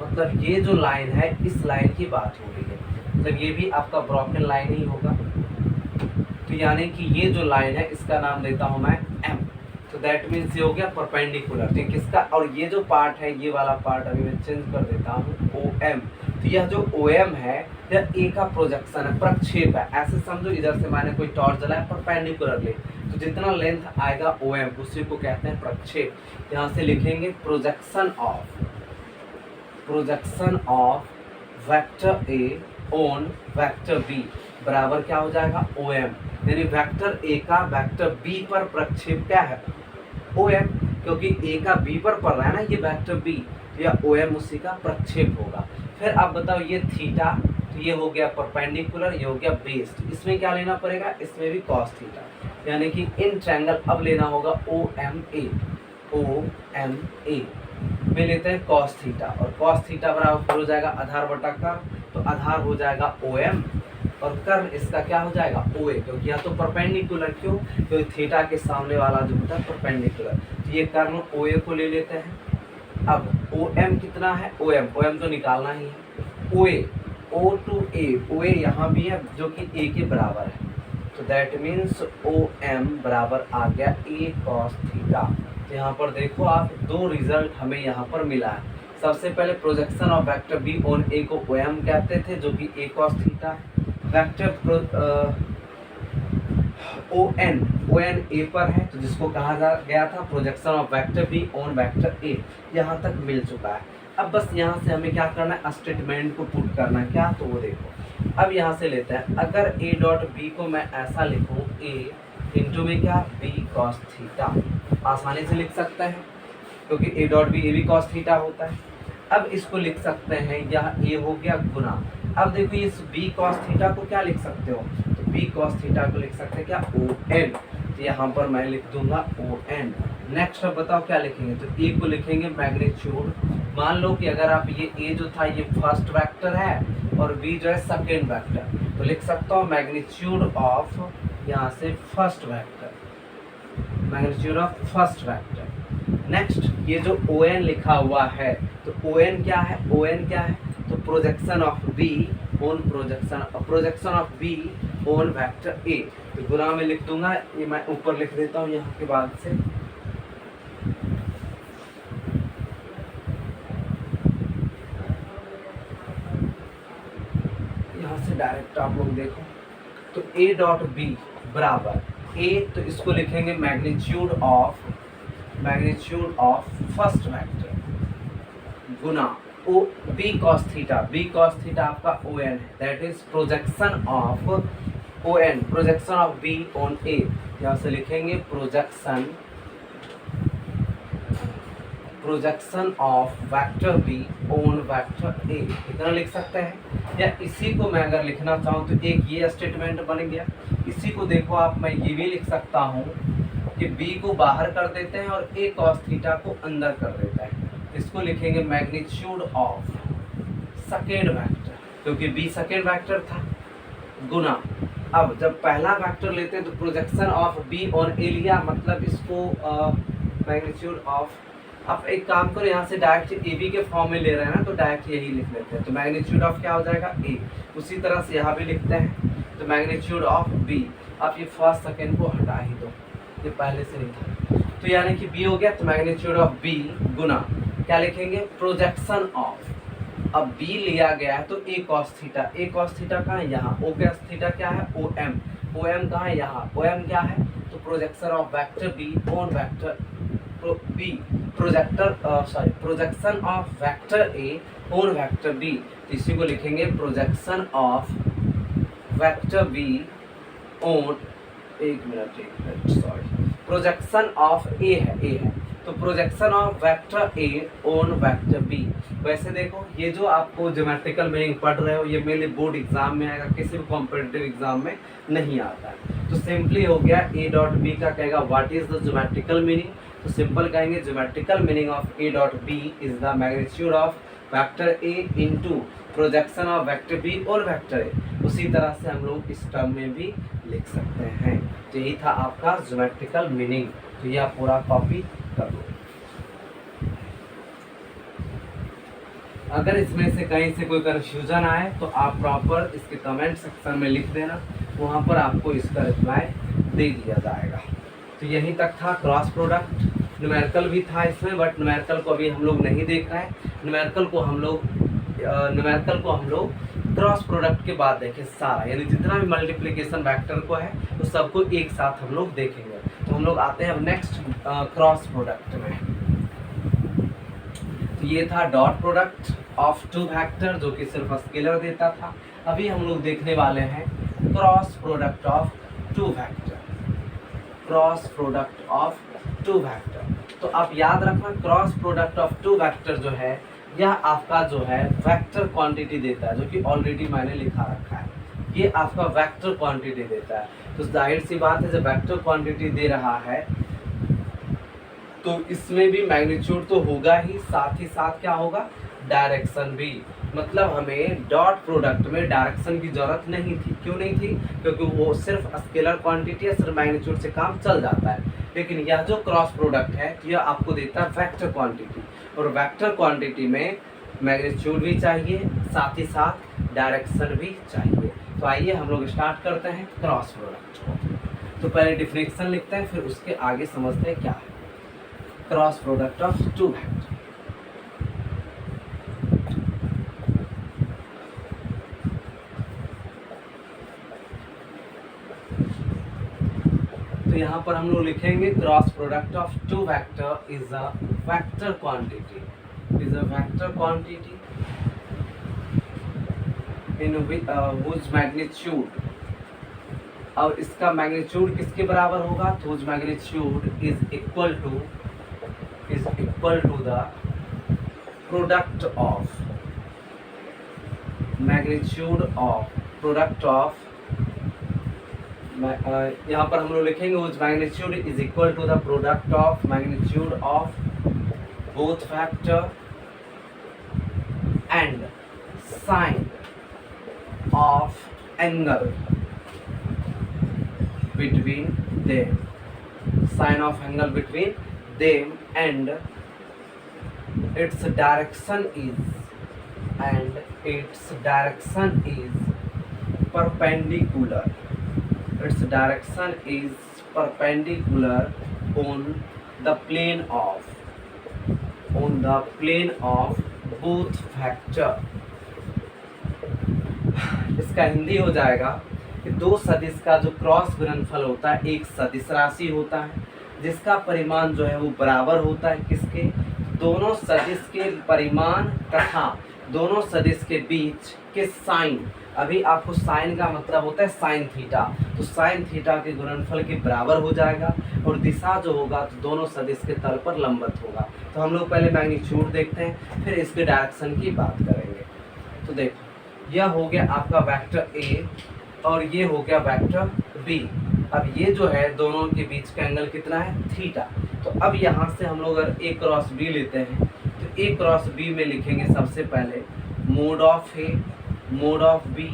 मतलब ये जो लाइन है इस लाइन की बात हो रही है, मतलब ये भी आपका ब्रोकन लाइन ही होगा। तो यानी कि ये जो लाइन है इसका नाम देता हूँ मैं M, तो दैट मीन्स ये हो गया परपेंडिकुलर, ठीक इसका। और ये जो पार्ट है, ये वाला पार्ट अभी मैं चेंज कर देता हूँ OM। तो यह जो OM है यह A का प्रोजेक्शन है, प्रक्षेप है, ऐसे समझो इधर से मैंने कोई टॉर्च जलाया परपेंडिकुलरली, तो जितना लेंथ आएगा OM उसी को कहते हैं प्रक्षेप। यहाँ से लिखेंगे projection of vector A on vector B बराबर क्या हो जाएगा OM, यानी वेक्टर A का वेक्टर B पर प्रक्षेप क्या है OM, क्योंकि A का B पर पड़ रहा है ना ये वेक्टर B, तो यह OM उसी का प्रक्षेप होगा। फिर आप बताओ ये थीटा, तो ये हो गया परपेंडिकुलर, ये हो गया बेस, इसमें क्या लेना पड़ेगा, इसमें भी cos थीटा, यानी कि इन ट्रायंगल अब लेना होगा OMA में लेते हैं cos थीटा, और cos थीटा बराबर हो जाएगा आधार बटा कर्ण, तो आधार हो जाएगा OM और कर्ण इसका क्या हो जाएगा OA, क्योंकि यह तो परपेंडिकुलर, क्यों, क्योंकि थीटा के सामने वाला जो होता है परपेंडिकुलर, तो ये कर्ण OA को ले लेते हैं। अब OM कितना है, OM तो निकालना ही है, OA O to A, OA यहाँ भी है जो कि A के बराबर है, तो दैट मीन्स OM बराबर आ गया A cos थीटा। तो यहाँ पर देखो आप दो रिजल्ट हमें यहाँ पर मिला है। सबसे पहले projection of vector B on A को OM कहते थे जो कि A cos थीटा है। वेक्टर ON A पर है तो जिसको कहा गया था projection of vector B on vector A, यहाँ तक मिल चुका है। अब बस यहाँ से हमें क्या करना है, स्टेटमेंट को पुट करना है, क्या, तो वो देखो अब यहाँ से लेते हैं, अगर A डॉट B को मैं ऐसा लिखूँ A इंटू में क्या B cos थीटा, आसानी से लिख सकते हैं क्योंकि A डॉट B A भी cos थीटा होता है। अब इसको लिख सकते हैं, यह A हो गया गुना, अब देखो इस B cos थीटा को क्या लिख सकते हो, तो B cos थीटा को लिख सकते हैं क्या ON, तो यहाँ पर मैं लिख दूंगा ON। नेक्स्ट अब बताओ क्या लिखेंगे, तो A को लिखेंगे मैग्नीट्यूड, मान लो कि अगर आप ये A जो था ये फर्स्ट वेक्टर है और B जो है सेकेंड वेक्टर, तो लिख सकता हूँ मैग्नीट्यूड ऑफ, यहाँ से first vector, magnitude of first vector. Next ये जो ON लिखा हुआ है, तो ON क्या है, ON क्या है, तो projection of B on projection of B on vector A, तो गुना में लिख दूंगा, ये मैं ऊपर लिख देता हूँ यहाँ के बाद से, यहाँ से डायरेक्ट आप लोग देखो, तो A डॉट B बराबर A, तो इसको लिखेंगे magnitude of first vector Guna B cos theta आपका ON है, that is projection of ON, projection of B on A, यहाँ से लिखेंगे projection projection of vector B on vector A, इतना लिख सकते हैं। या इसी को मैं अगर लिखना चाहूँ तो एक ये स्टेटमेंट बन गया। इसी को देखो आप, मैं ये भी लिख सकता हूँ कि बी को बाहर कर देते हैं और ए कॉस थीटा को अंदर कर देता है। इसको लिखेंगे मैग्नीट्यूड ऑफ सेकेंड वेक्टर, क्योंकि बी सेकेंड वेक्टर था, गुना। अब जब पहला वेक्टर लेते हैं तो प्रोजेक्शन ऑफ बी ऑन ए लिया, मतलब इसको मैग्नीट्यूड ऑफ, अब एक काम करो यहाँ से डायरेक्ट ए बी के फॉर्म में ले रहे हैं ना, तो डायरेक्ट यही लिख लेते हैं। तो मैग्नीट्यूड ऑफ क्या हो जाएगा, ए। उसी तरह से यहाँ भी लिखते हैं, तो मैग्नीट्यूड ऑफ बी। आप ये फर्स्ट सेकेंड को हटा ही दो, ये पहले से नहीं था। तो यानी कि बी हो गया, तो मैग्नीट्यूड ऑफ बी गुना क्या लिखेंगे, प्रोजेक्शन ऑफ, अब बी लिया गया है तो ए कॉस थीटा, ए कॉस थीटा कहाँ है, यहाँ। ओ कॉस थीटा क्या है, ओ एम, ओ एम कहाँ है, यहाँ। ओ एम क्या है, तो projection of vector B on vector B, projection of vector A on vector B. तो इसी को लिखेंगे projection of vector B on, एक minute sorry, projection of A है, तो projection of vector A on vector B. वैसे देखो ये जो आपको ज्योमेट्रिकल मीनिंग पढ़ रहे हो, ये मेरे बोर्ड एग्जाम में आएगा, किसी भी कॉम्पिटिटिव एग्जाम में नहीं आता है। तो सिंपली हो गया ए डॉट बी का कहेगा what is the geometrical meaning, तो सिंपल कहेंगे geometrical meaning of A dot B is the magnitude of vector A into projection of vector B और वेक्टर ए। उसी तरह से हम लोग इस टर्म में भी लिख सकते हैं। तो यही था आपका ज्योमेट्रिकल मीनिंग, तो यह पूरा कॉपी कर लो। अगर इसमें से कहीं से कोई कंफ्यूजन आए तो आप प्रॉपर इसके कमेंट सेक्शन में लिख देना, वहाँ पर आपको इसका रिप्लाई दे दिया जाएगा। तो यहीं तक था क्रॉस प्रोडक्ट। न्यूमेरिकल भी था इसमें, बट न्यूमेरिकल को अभी हम लोग नहीं देख रहे हैं। न्यूमेरिकल को हम लोग क्रॉस प्रोडक्ट के बाद देखें सारा, यानी जितना भी मल्टीप्लिकेशन वेक्टर को है तो सबको एक साथ हम लोग देखेंगे। तो हम लोग आते हैं अब नेक्स्ट क्रॉस प्रोडक्ट में। तो ये था dot product of two vector, जो कि सिर्फ स्केलर देता था। अभी हम लोग देखने वाले हैं cross product of two vector, cross product of two vector. तो आप याद रखना, cross product of two vector जो है यह आपका जो है वेक्टर क्वांटिटी देता है, जो कि ऑलरेडी मैंने लिखा रखा है। ये आपका वेक्टर क्वांटिटी देता है। तो जाहिर सी बात है, जब वेक्टर क्वांटिटी दे रहा है तो इसमें भी मैग्नीट्यूड तो होगा ही, साथ ही साथ क्या होगा, डायरेक्शन भी। मतलब हमें डॉट प्रोडक्ट में डायरेक्शन की जरूरत नहीं थी। क्यों नहीं थी, क्योंकि वो सिर्फ स्केलर क्वांटिटी है, सिर्फ मैग्नीट्यूड से काम चल जाता है। लेकिन यह जो क्रॉस प्रोडक्ट है यह आपको देता है वेक्टर क्वांटिटी, और वेक्टर क्वांटिटी में मैग्नीट्यूड भी चाहिए, साथ ही साथ डायरेक्शन भी चाहिए। तो आइए हम लोग स्टार्ट करते हैं क्रॉस प्रोडक्ट को। तो पहले डिफिनेशन लिखते हैं, फिर उसके आगे समझते हैं क्या है cross product of two vector. तो यहाँ पर हम लोग लिखेंगे cross product of two vector is a vector quantity, is a vector quantity in which magnitude, और इसका मैग्नीट्यूड किसके बराबर होगा, तो which magnitude is equal to the product of magnitude of product of, यहाँ पर हम लोग लिखेंगे which magnitude is equal to the product of magnitude of both factor and sine of angle between them, sign of angle between them, and its direction is perpendicular, its direction is perpendicular on the plane of both factor। इसका हिंदी हो जाएगा कि दो सदिश का जो क्रॉस गुणनफल होता है एक सदिश राशि होता है, जिसका परिमाण जो है वो बराबर होता है किसके, दोनों सदिश के परिमाण तथा दोनों सदिश के बीच के साइन, अभी आपको साइन का मतलब होता है साइन थीटा, तो साइन थीटा के गुणनफल के बराबर हो जाएगा और दिशा जो होगा तो दोनों सदिश के तल पर लंबवत होगा। तो हम लोग पहले मैग्नीट्यूड देखते हैं, फिर इसके डायरेक्शन की बात करेंगे। तो देखो यह हो गया आपका वेक्टर ए और ये हो गया वेक्टर बी। अब ये जो है दोनों के बीच का एंगल कितना है, थीटा। तो अब यहाँ से हम लोग अगर ए क्रॉस बी लेते हैं तो ए क्रॉस बी में लिखेंगे सबसे पहले mod of A, mod of B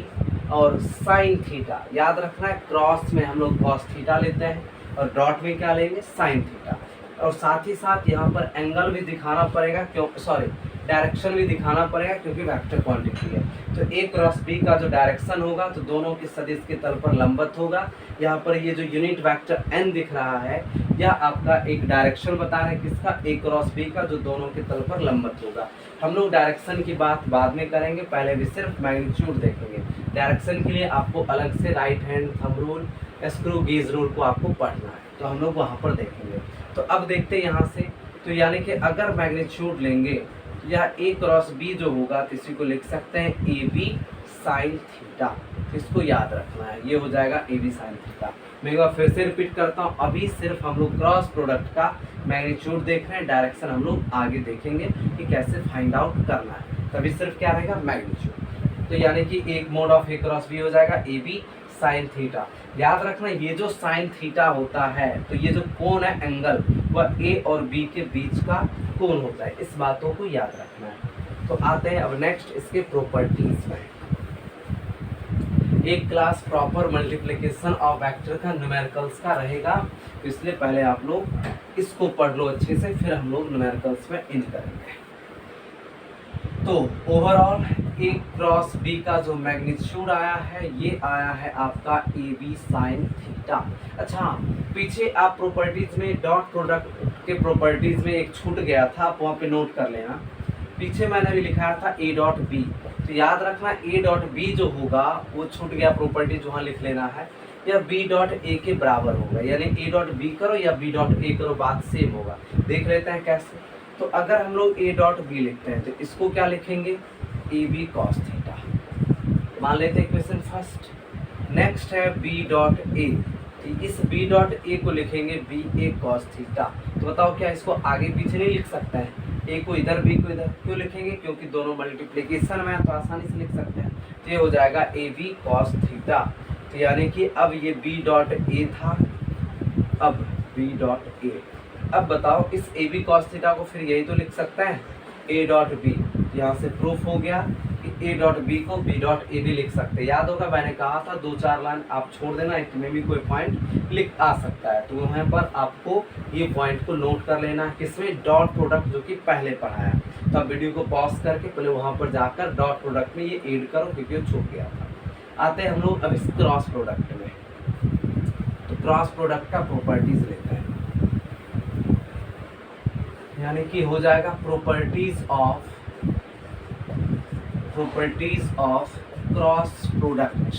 और साइन थीटा। याद रखना है क्रॉस में हम लोग कॉस थीटा लेते हैं और डॉट में क्या लेंगे, साइन थीटा। और साथ ही साथ यहाँ पर एंगल भी दिखाना पड़ेगा, क्यों सॉरी डायरेक्शन भी दिखाना पड़ेगा क्योंकि वेक्टर क्वांटिटी है। तो ए क्रॉस बी का जो डायरेक्शन होगा तो दोनों के सदिश के तल पर लंबवत होगा। यहाँ पर ये जो यूनिट वेक्टर एन दिख रहा है यह आपका एक डायरेक्शन बता रहा है किसका, ए क्रॉस बी का, जो दोनों के तल पर लंबवत होगा। हम लोग डायरेक्शन की बात बाद में करेंगे, पहले भी सिर्फ मैग्नीट्यूड देखेंगे। डायरेक्शन के लिए आपको अलग से right hand thumb rule, screw gauge rule को आपको पढ़ना है, तो हम लोग वहाँ पर देखेंगे। तो अब देखते हैं यहाँ से, तो यानी कि अगर मैग्नीट्यूड लेंगे यह ए क्रॉस बी जो होगा तो इसी को लिख सकते हैं ए बी साइन थीटा। इसको याद रखना है, ये हो जाएगा ए बी साइन थीटा। मैं एक बार फिर से रिपीट करता हूँ, अभी सिर्फ हम लोग क्रॉस प्रोडक्ट का मैग्नीट्यूड देख रहे हैं, डायरेक्शन हम लोग आगे देखेंगे कि कैसे फाइंड आउट करना है। तभी सिर्फ क्या रहेगा, मैग्नीट्यूड। तो यानी कि एक mod of A cross B हो जाएगा ए बी साइन थीटा। याद रखना ये जो साइन थीटा होता है तो ये जो कोण है एंगल वह ए और बी के बीच का कोण होता है, इस बातों को याद रखना है। तो आते हैं अब नेक्स्ट इसके प्रॉपर्टीज में। एक class proper multiplication of vector का न्यूमेरिकल्स का रहेगा, तो इसलिए पहले आप लोग इसको पढ़ लो अच्छे से, फिर हम लोग न्यूमेरिकल्स में इन करेंगे। तो ओवरऑल ए क्रॉस बी का जो मैग्नीट्यूड आया है ये आया है आपका ए बी साइन थीटा। अच्छा पीछे आप प्रॉपर्टीज में डॉट प्रोडक्ट के प्रॉपर्टीज में एक छूट गया था, आप वहाँ पे नोट कर लेना। पीछे मैंने भी लिखाया था ए डॉट बी, तो याद रखना ए डॉट बी जो होगा वो छूट गया प्रॉपर्टीज, वहाँ लिख लेना है। या बी डॉट ए के बराबर होगा, यानी ए डॉट बी करो या बी डॉट ए करो, बात सेम होगा। देख लेते हैं कैसे। तो अगर हम लोग ए डॉट बी लिखते हैं तो इसको क्या लिखेंगे, ए बी कॉस थीटा। मान लेते हैं क्वेश्चन फर्स्ट। नेक्स्ट है बी डॉट ए, इस बी डॉट ए को लिखेंगे बी ए कॉस थीटा। तो बताओ क्या इसको आगे पीछे नहीं लिख सकते हैं, ए को इधर बी को इधर, क्यों लिखेंगे, क्योंकि दोनों मल्टीप्लिकेशन में है तो आसानी से लिख सकते हैं। तो ये हो जाएगा ए बी कॉस थीटा। तो यानी कि अब ये बी डॉट ए था, अब बी डॉट ए। अब बताओ इस ए बी कॉस थीटा को फिर यही तो लिख सकते हैं ए डॉट बी। यहाँ से प्रूफ हो गया कि ए डॉट बी को बी डॉट ए भी लिख सकते हैं। याद होगा मैंने कहा था 2-4 लाइन आप छोड़ देना, इसमें भी कोई पॉइंट लिख आ सकता है, तो वहाँ पर आपको ये पॉइंट को नोट कर लेना है, किसमें, डॉट प्रोडक्ट जो कि पहले पढ़ाया। तो आप वीडियो को पॉज करके पहले वहाँ पर जाकर डॉट प्रोडक्ट में ये ऐड करो क्योंकि वो छूट गया था। आते हैं हम लोग अब इस क्रॉस प्रोडक्ट में। तो क्रॉस प्रोडक्ट का प्रॉपर्टीज लेते हैं, यानी कि हो जाएगा प्रॉपर्टीज ऑफ क्रॉस प्रोडक्ट।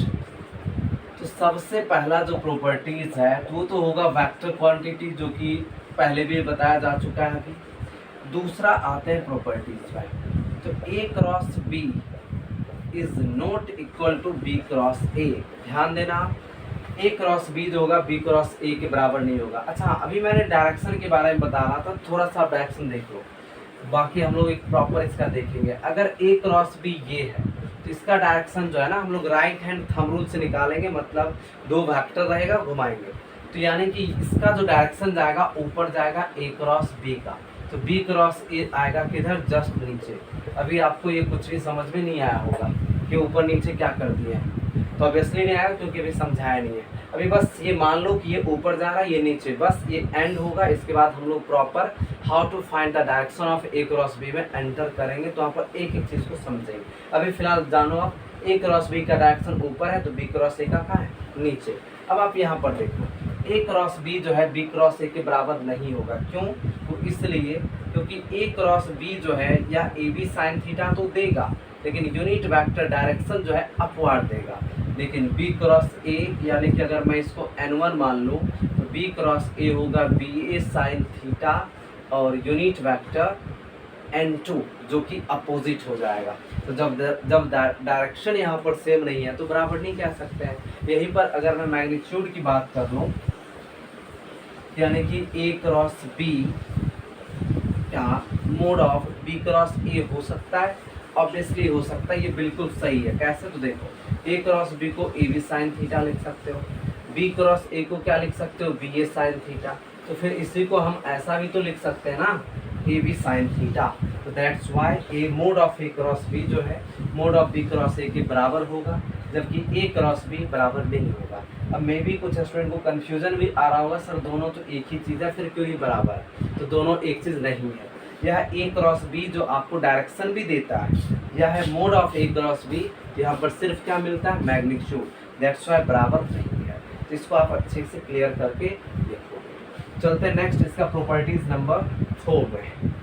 तो सबसे पहला जो प्रॉपर्टीज है वो तो होगा वेक्टर क्वांटिटी, जो कि पहले भी बताया जा चुका है अभी। दूसरा आते हैं प्रॉपर्टीज में, तो A cross B is not equal to B cross A. ध्यान देना, ए क्रॉस बी जो होगा बी क्रॉस ए के बराबर नहीं होगा। अच्छा अभी मैंने डायरेक्शन के बारे में बता रहा था, थोड़ा सा डायरेक्शन देख लो, बाकी हम लोग एक प्रॉपर इसका देखेंगे। अगर ए क्रॉस बी ये है तो इसका डायरेक्शन जो है ना हम लोग राइट हैंड थंब रूल से निकालेंगे, मतलब 2 वेक्टर रहेगा घुमाएंगे, तो यानी कि इसका जो डायरेक्शन जाएगा ऊपर जाएगा ए क्रॉस बी का, तो बी क्रॉस ए आएगा किधर, जस्ट नीचे। अभी आपको ये कुछ भी समझ में नहीं आया होगा कि ऊपर नीचे क्या कर दिया है, तो अब इसलिए नहीं आएगा क्योंकि अभी समझाया नहीं है। अभी बस ये मान लो कि ये ऊपर जा रहा है ये नीचे, बस ये एंड होगा। इसके बाद हम लोग proper how to find the direction of A cross B में एंटर करेंगे, तो वहाँ पर एक एक चीज़ को समझेंगे। अभी फिलहाल जानो आप, ए क्रॉस बी का डायरेक्शन ऊपर है तो बी क्रॉस ए का कहाँ है, नीचे। अब आप यहाँ पर देखो ए क्रॉस बी जो है बी क्रॉस ए के बराबर नहीं होगा, क्यों, तो इसलिए क्योंकि ए क्रॉस बी जो है या ए बी साइन थीटा तो देगा, लेकिन यूनिट वेक्टर डायरेक्शन जो है अपवार्ड देगा। लेकिन बी क्रॉस ए यानी कि अगर मैं इसको n1 मान लूँ तो बी क्रॉस ए होगा बी ए साइन थीटा और यूनिट वेक्टर N2 जो कि अपोजिट हो जाएगा। तो जब डायरेक्शन यहाँ पर सेम नहीं है तो बराबर नहीं कह सकते हैं। यहीं पर अगर मैं मैग्नीट्यूड की बात कर लूँ, यानी कि A क्रॉस B क्या mode of B cross A हो सकता है, ऑब्वियसली हो सकता है, ये बिल्कुल सही है। कैसे? तो देखो, A क्रॉस B को AB साइन थीटा लिख सकते हो, B क्रॉस A को क्या लिख सकते हो, BA साइन थीटा। तो फिर इसी को हम ऐसा भी तो लिख सकते हैं ना, AB साइन थीटा। तो that's why A mode of A cross B जो है mode of B cross A के बराबर होगा, जबकि A क्रॉस B बराबर नहीं होगा। अब मे भी कुछ स्टूडेंट को कन्फ्यूजन भी आ रहा होगा, सर दोनों तो एक ही चीज़ है, फिर क्यों ही बराबर है? तो दोनों एक चीज़ नहीं है। यह A क्रॉस B जो आपको डायरेक्शन भी देता है, यह है mode of A cross B। यहाँ पर सिर्फ क्या मिलता है, मैग्नीट्यूड, दैट्स वाई बराबर नहीं है। तो इसको आप अच्छे से क्लियर करके देखोगे। चलते हैं नेक्स्ट, इसका प्रॉपर्टीज नंबर 4 में।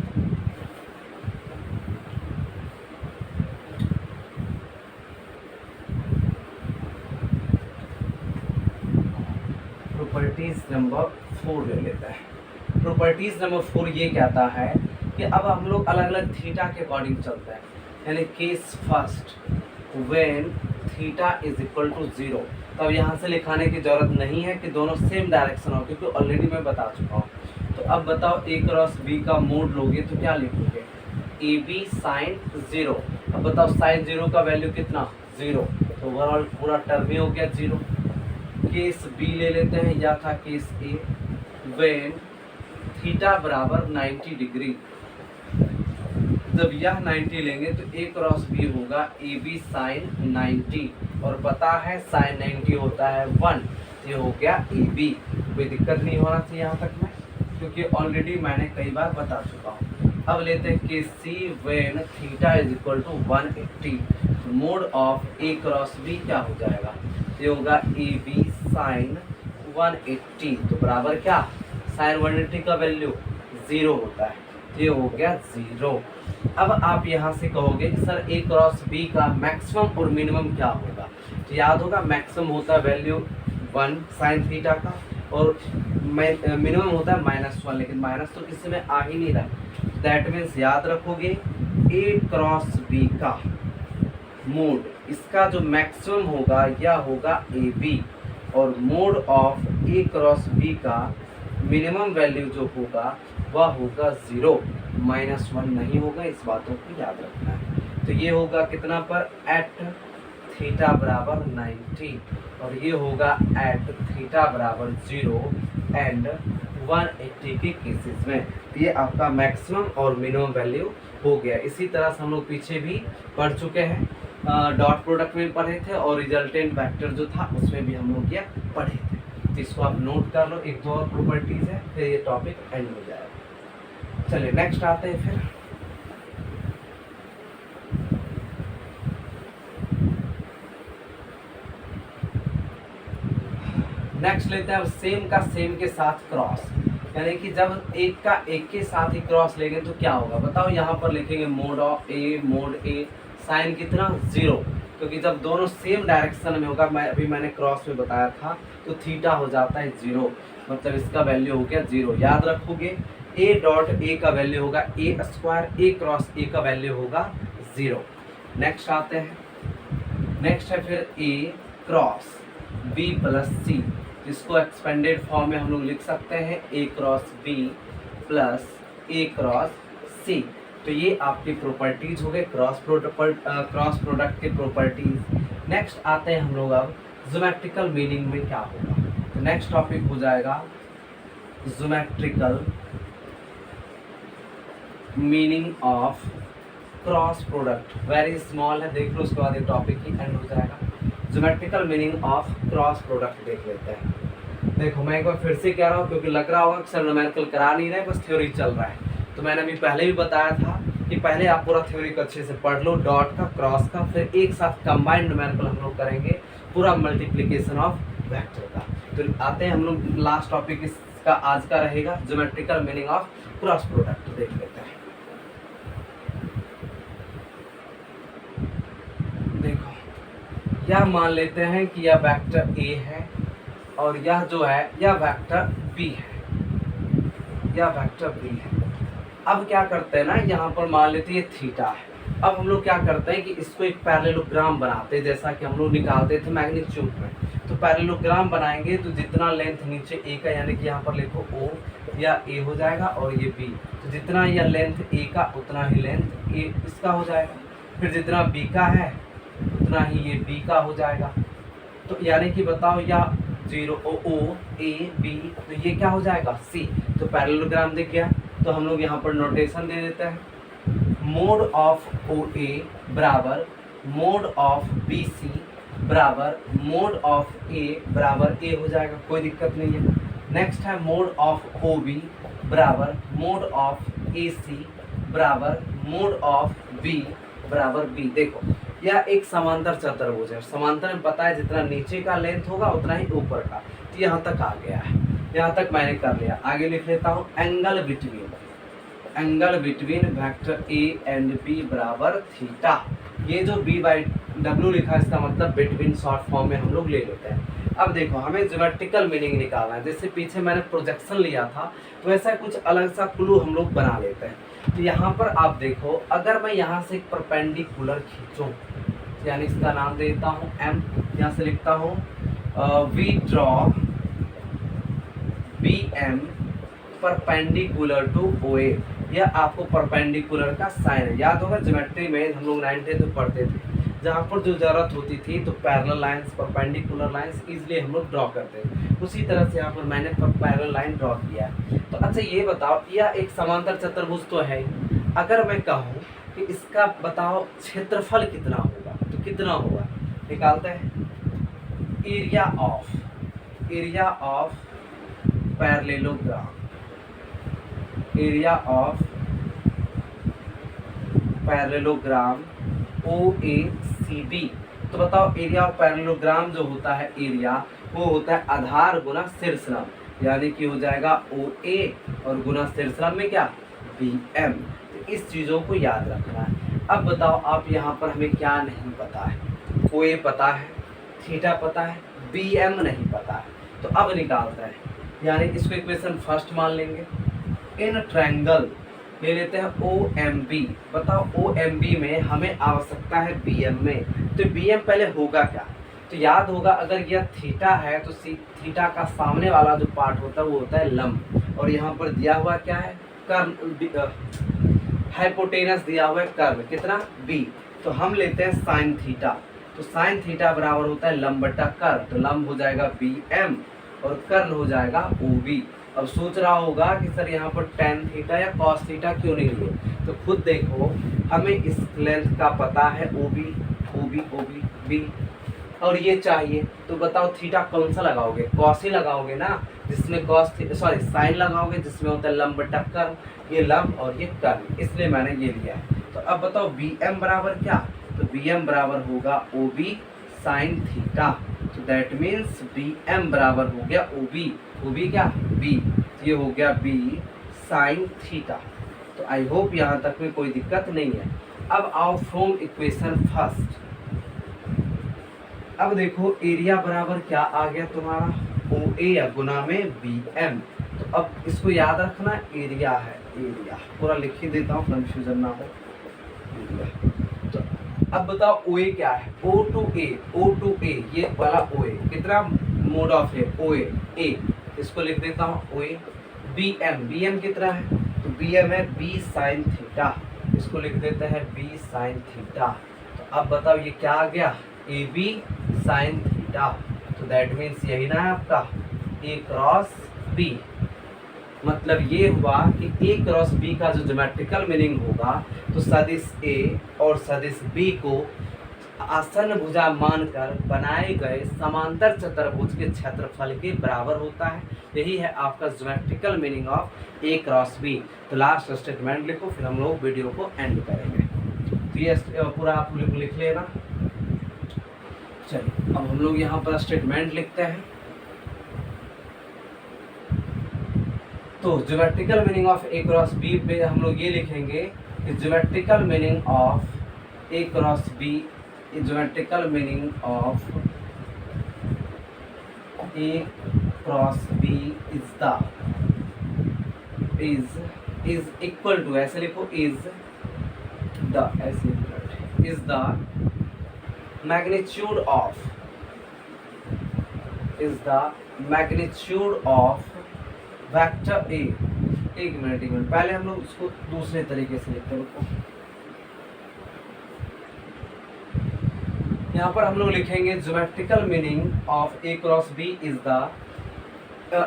प्रॉपर्टीज नंबर 4 ले लेते हैं। प्रॉपर्टीज नंबर 4 ये कहता है कि अब हम लोग अलग अलग थीटा के अकॉर्डिंग चलते हैं, यानी case first when theta is equal to 0। तब यहाँ से लिखाने की जरूरत नहीं है कि दोनों सेम डायरेक्शन हो, क्योंकि ऑलरेडी मैं बता चुका हूँ। तो अब बताओ A क्रॉस B का मोड लोगे तो क्या लिखोगे, AB साइन 0। अब बताओ साइन 0 का वैल्यू कितना, 0। तो ओवरऑल पूरा टर्म ही हो गया 0। केस B ले लेते हैं, या था केस A व्हेन थीटा बराबर 90 डिग्री। जब यह 90 लेंगे तो A क्रॉस B होगा AB साइन 90, और पता है साइन 90 होता है 1। ये हो गया AB। कोई दिक्कत नहीं होना चाहिए यहाँ तक में, क्योंकि ऑलरेडी मैंने कई बार बता चुका हूँ। अब लेते हैं case C when theta is equal to 180। Mod of A cross B क्या हो जाएगा, ये होगा AB साइन 180। तो बराबर क्या, साइन 180 का वैल्यू 0 होता है, ये हो गया 0। अब आप यहाँ से कहोगे कि सर A क्रॉस B का मैक्सिमम और मिनिमम क्या होगा। तो याद होगा मैक्सिमम होता है वैल्यू 1 साइन थीटा का, और मिनिमम होता है -1, लेकिन माइनस तो किसी में आ ही नहीं रहा। दैट मीन्स याद रखोगे A क्रॉस B का मोड, इसका जो मैक्सिमम होगा यह होगा AB, और mode of A cross B का मिनिमम वैल्यू जो होगा वह होगा 0, -1 नहीं होगा। इस बातों को याद रखना है। तो ये होगा कितना पर, एट थीटा बराबर 90, और ये होगा एट थीटा बराबर 0 एंड 180 के केसेस में। ये आपका मैक्सिमम और मिनिमम वैल्यू हो गया। इसी तरह से हम लोग पीछे भी पढ़ चुके हैं, डॉट प्रोडक्ट में पढ़े थे, और रिजल्टेंट वेक्टर जो था उसमें भी हम लोग ये पढ़े थे। तो इसको आप नोट कर लो, एक दो और प्रॉपर्टीज है, फिर ये टॉपिक एंड हो जाएगा। चलिए नेक्स्ट आते हैं फिर। नेक्स्ट लेते हैं अब सेम का सेम के साथ क्रॉस, यानी कि जब एक का एक के साथ ही क्रॉस लेंगे तो क्या होगा बताओ। यहाँ पर लिखेंगे mod of A mod A sine कितना 0, क्योंकि जब दोनों सेम डायरेक्शन में होगा, मैंने क्रॉस में बताया था, तो थीटा हो जाता है 0, मतलब इसका वैल्यू हो गया 0। याद रखोगे A डॉट A का वैल्यू होगा A square, A cross A का वैल्यू होगा 0। नेक्स्ट आते हैं, नेक्स्ट है फिर A cross B plus C, इसको एक्सपेंडेड फॉर्म में हम लोग लिख सकते हैं A cross B plus A cross C। तो ये आपकी प्रॉपर्टीज हो गए क्रॉस प्रोडक्ट के प्रॉपर्टीज। नेक्स्ट आते हैं हम लोग अब ज्योमेट्रिकल मीनिंग में क्या होगा। तो नेक्स्ट टॉपिक हो जाएगा geometrical meaning of cross product. Very small है, देख लो, उसके बाद ये टॉपिक ही एंड हो जाएगा। Geometrical meaning of cross product देख लेते हैं। देखो मैं एक बार फिर से कह रहा हूँ, क्योंकि लग रहा होगा कि सर न्यूमेरिकल करा नहीं रहे, बस थ्योरी चल रहा है। तो मैंने अभी पहले भी बताया था कि पहले आप पूरा थ्योरी को अच्छे से पढ़ लो, डॉट का क्रॉस का, फिर एक साथ कंबाइंड न्यूमेरिकल हम लोग करेंगे पूरा मल्टीप्लिकेशन ऑफ वेक्टर का। तो आते हैं हम लोग, लास्ट टॉपिक इसका आज का रहेगा geometrical meaning of cross product. देख लेते हैं। देखो यह मान लेते हैं कि यह वेक्टर A है, और यह जो है यह वेक्टर B है, यह वेक्टर B है। अब क्या करते हैं ना, यहाँ पर मान लेते हैं थीटा है। अब हम लोग क्या करते हैं कि इसको एक पैरेललोग्राम बनाते हैं, जैसा कि हम लोग निकालते थे मैग्नीट्यूड में। तो पैरेललोग्राम बनाएंगे तो जितना लेंथ नीचे ए का, यानी कि यहाँ पर लिखो ओ या ए हो जाएगा, और ये बी, तो जितना यह लेंथ ए का उतना ही लेंथ ए इसका हो जाएगा। फिर जितना बी का है उतना ही ये बी का हो जाएगा। तो यानी कि बताओ, या 0 ओ ए बी, तो ये क्या हो जाएगा सी। तो पैरेललोग्राम दिख गया। तो हम लोग यहाँ पर नोटेशन दे देते हैं, मोड ऑफ ओ ए बराबर मोड ऑफ बी सी बराबर मोड ऑफ ए बराबर ए हो जाएगा, कोई दिक्कत नहीं है। नेक्स्ट है मोड ऑफ ओ बी बराबर मोड ऑफ ए सी बराबर मोड ऑफ बी बराबर बी। देखो यह एक समांतर चतुर्भुज है। समांतर में पता है जितना नीचे का लेंथ होगा उतना ही ऊपर का। तो यहाँ तक आ गया है, यहाँ तक मैंने कर लिया। आगे लिख लेता हूँ, angle between vector A and B बराबर थीटा। ये जो बी बाई डब्ल्यू लिखा है इसका मतलब बिटवीन शॉर्ट फॉर्म में हम लोग ले लेते हैं। अब देखो हमें ज्योमेट्रिकल मीनिंग निकालना है। जैसे पीछे मैंने प्रोजेक्शन लिया था तो ऐसा कुछ अलग सा क्लू हम लोग बना लेते हैं। तो यहाँ पर आप देखो, अगर मैं यहाँ से एक परपेंडिकुलर खींचूँ, यानी इसका नाम देता हूँ एम, यहाँ से लिखता हूँ we draw B M perpendicular to O A. यह आपको परपेंडिकुलर का साइन है। याद होगा ज्योमेट्री में हम लोग 9th में पढ़ते थे, जहाँ पर जो जरूरत होती थी तो parallel lines, perpendicular lines easily हम लोग ड्रॉ करते थे। उसी तरह से यहाँ पर मैंने पैरेलल लाइन ड्रॉ किया है। तो अच्छा ये बताओ, यह एक समांतर चतुर्भुज तो है। अगर मैं कहूँ कि इसका बताओ क्षेत्रफल कितना होगा, तो कितना होगा निकालते हैं। Area of parallelogram, area of parallelogram O A C B. तो बताओ एरिया ऑफ पैरेललोग्राम जो होता है, एरिया वो होता है आधार गुना शीर्षलंब, यानी कि हो जाएगा ओ ए और गुना शीर्षलंब में क्या बी एम। तो इस चीज़ों को याद रखना है। अब बताओ आप, यहाँ पर हमें क्या नहीं पता है, ओ ए पता है, थीटा पता है, बी एम नहीं पता है। तो अब निकालते हैं, यानी इसको इक्वेशन फर्स्ट मान लेंगे। इन ट्रायंगल ले लेते हैं ओ एम बी। बताओ ओ एम बी में हमें आवश्यकता है बी एम में, तो बी एम पहले होगा क्या। तो याद होगा, अगर यह थीटा है तो थीटा का सामने वाला जो पार्ट होता है वो होता है लंब, और यहाँ पर दिया हुआ क्या है कर्व, हाइपोटेनस दिया हुआ है कर्व कितना बी। तो हम लेते हैं साइन थीटा। तो साइन थीटा बराबर होता है लंब बटा कर्व, तो लंब हो जाएगा बी एम और कर्ल हो जाएगा ओ बी। अब सोच रहा होगा कि सर यहाँ पर टेन थीटा या कॉस थीटा क्यों नहीं लिए, तो खुद देखो हमें इस लेंथ का पता है ओ बी बी, और ये चाहिए। तो बताओ थीटा कौन सा लगाओगे, कॉस ही लगाओगे ना, जिसमें कॉस साइन लगाओगे जिसमें होता है लंब बटा कर्ल, ये लंब और ये कर्ल, इसलिए मैंने ये लिया है। तो अब बताओ बी एम बराबर क्या, तो बी एम बराबर होगा ओ बी साइन थीटा। तो दैट मीन्स बी एम बराबर हो गया ओ बी क्या बी, ये हो गया बी साइन थीटा। तो आई होप यहाँ तक में कोई दिक्कत नहीं है। अब आओ फ्रॉम इक्वेशन फर्स्ट। अब देखो एरिया बराबर क्या आ गया तुम्हारा ओ ए या गुना में बी एम। तो अब इसको याद रखना, एरिया है, एरिया पूरा लिख ही देता हूँ कंफ्यूजन ना हो, एरिया। तो अब बताओ ओ ए क्या है, ओ टू ए, ये वाला ओ ए कितना मोड ऑफ है ओ ए, इसको लिख देता हूँ ओ ए। बी एम कितना है, तो बी एम है बी साइन थीटा, इसको लिख देते हैं बी साइन थीटा। तो अब बताओ ये क्या आ गया, ए बी साइन थीटा। तो दैट मीन्स यही ना है आपका ए क्रॉस बी। मतलब ये हुआ कि ए क्रॉस बी का जो ज्योमेट्रिकल मीनिंग होगा, तो सदिश ए और सदिश बी को आसन भुजा मानकर बनाए गए समांतर चतुर्भुज के क्षेत्रफल के बराबर होता है। यही है आपका geometrical meaning of A cross B. तो लास्ट स्टेटमेंट लिखो, फिर हम लोग वीडियो को एंड करेंगे। तो ये पूरा आप लिख लेना। चलिए अब हम लोग यहाँ पर स्टेटमेंट लिखते हैं। तो geometrical meaning of A cross B पे हम लोग ये लिखेंगे कि geometrical meaning of A cross B, geometrical meaning of A cross B is is equal to, ऐसे लिखो, इज द, ऐसे is the magnitude of, is the magnitude of vector A. एक मिनट पहले हम लोग इसको दूसरे तरीके से लिखते हैं। यहाँ पर हम लोग लिखेंगे geometrical meaning of A cross B is the,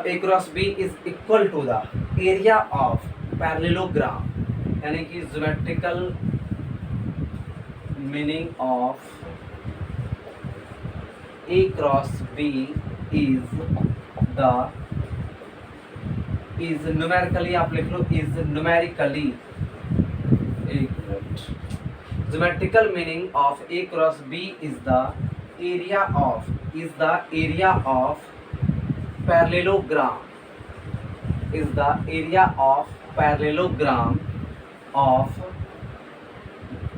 A cross B is equal to the area of parallelogram, यानी कि geometrical meaning of A cross B is the, is numerically आप लिख लो, इज न्यूमेरिकली, एक minute, geometrical meaning of A cross B is the area of, is the area of parallelogram, is the area of parallelogram of,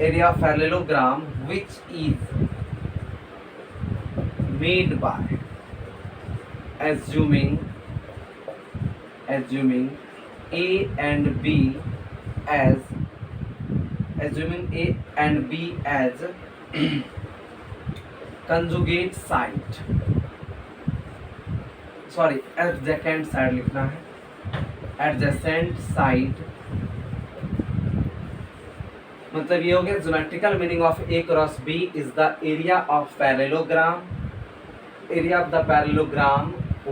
area of parallelogram which is made by assuming A and B as, assuming A and B as conjugate side, sorry adjacent side लिखना है, adjacent side, मतलब ये हो गया geometrical meaning of A cross B is the area of parallelogram, area of the parallelogram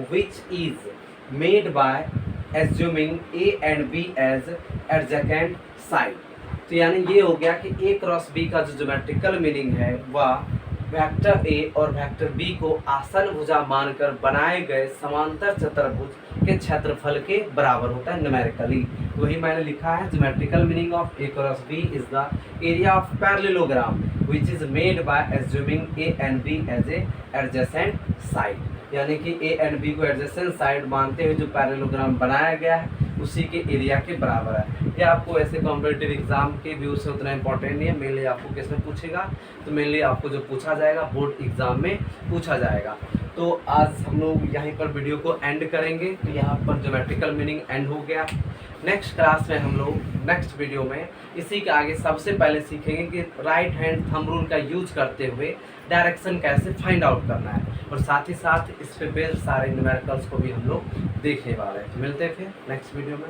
which is made by assuming A and B as adjacent side। तो यानी ये हो गया कि A क्रॉस B का जो ज्योमेट्रिकल मीनिंग है वह वेक्टर A और वेक्टर B को आसन भुजा मानकर बनाए गए समांतर चतुर्भुज के क्षेत्रफल के बराबर होता है न्यूमेरिकली। वही मैंने लिखा है geometrical meaning of A cross B is the area of parallelogram which is made by assuming A and B as a adjacent side, यानी कि ए एंड बी को एडजेसेंट साइड मानते हुए जो पैरेललोग्राम बनाया गया है उसी के एरिया के बराबर है। ये आपको ऐसे कॉम्पिटिटिव एग्जाम के व्यू से उतना इंपॉर्टेंट नहीं है, मेनली आपको किस में पूछेगा, तो मेनली आपको जो पूछा जाएगा बोर्ड एग्जाम में पूछा जाएगा। तो आज हम लोग यहीं पर वीडियो को एंड करेंगे। तो यहाँ पर ज्योमेट्रिकल मीनिंग एंड हो गया। नेक्स्ट क्लास में हम लोग नेक्स्ट वीडियो में इसी के आगे सबसे पहले सीखेंगे कि राइट हैंड थंब रूल का यूज करते हुए डायरेक्शन कैसे फाइंड आउट करना है, और साथ ही साथ इस पे बेस्ड सारे न्यूमेरिकल्स को भी हम लोग देखने वाले हैं। तो मिलते हैं फिर नेक्स्ट वीडियो में।